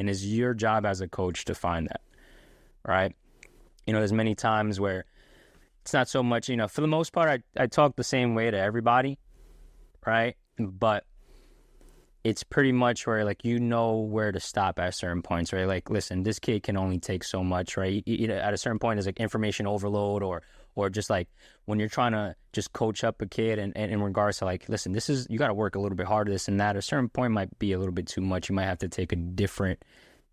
And it's your job as a coach to find that, right? There's many times where it's not so much, for the most part, I talk the same way to everybody, right? But it's pretty much where, like, where to stop at certain points, right? Like, listen, this kid can only take so much, right? At a certain point, it's like information overload, or just like when you're trying to just coach up a kid and in regards to, like, listen, you got to work a little bit harder, this and that. A certain point might be a little bit too much. You might have to take a different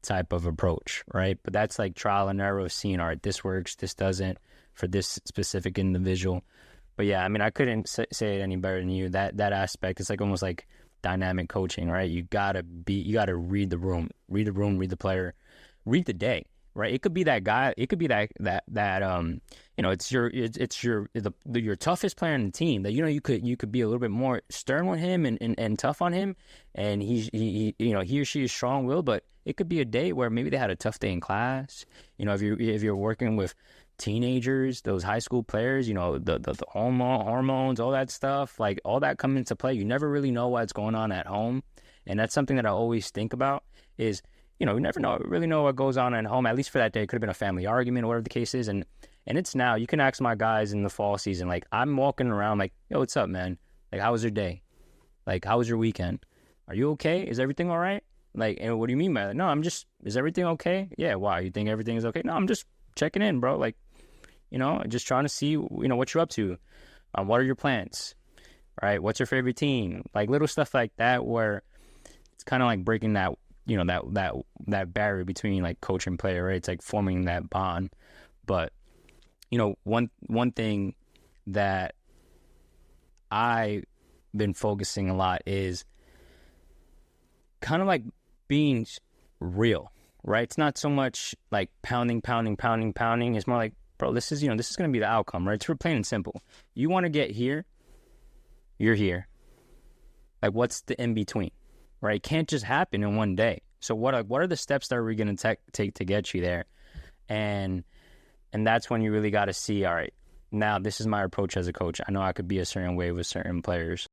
type of approach, right? But that's like trial and error of seeing, all right, this works, this doesn't for this specific individual. But yeah, I mean, I couldn't say it any better than you. That aspect is like almost like dynamic coaching, right? You gotta read the room, read the player, read the day, right? It could be that guy, it could be that it's your toughest player on the team that you could be a little bit more stern with him and tough on him, and he or she is strong-willed, but it could be a day where maybe they had a tough day in class. If you're working with teenagers, those high school players, the hormones, all that stuff, like all that come into play. You never really know what's going on at home. And that's something that I always think about is, you never really know what goes on at home, at least for that day. It could have been a family argument or whatever the case is. And it's now, you can ask my guys in the fall season, like, I'm walking around like, yo, what's up, man? Like, how was your day? Like, how was your weekend? Are you okay? Is everything all right? Like, and what do you mean by that? No, is everything okay? Yeah, why? You think everything is okay? No, I'm just checking in, bro. Like, just trying to see, what you're up to. What are your plans? Right? What's your favorite team? Like little stuff like that, where it's kind of like breaking that, that barrier between like coach and player, right? It's like forming that bond. But, one thing that I've been focusing a lot is kind of like being real, right? It's not so much like pounding. It's more like, bro, this is going to be the outcome, right? It's plain and simple. You want to get here, you're here. Like, what's the in between, right? It can't just happen in one day. So what are the steps that we're going to take to get you there? And that's when you really got to see, all right, now this is my approach as a coach. I know I could be a certain way with certain players.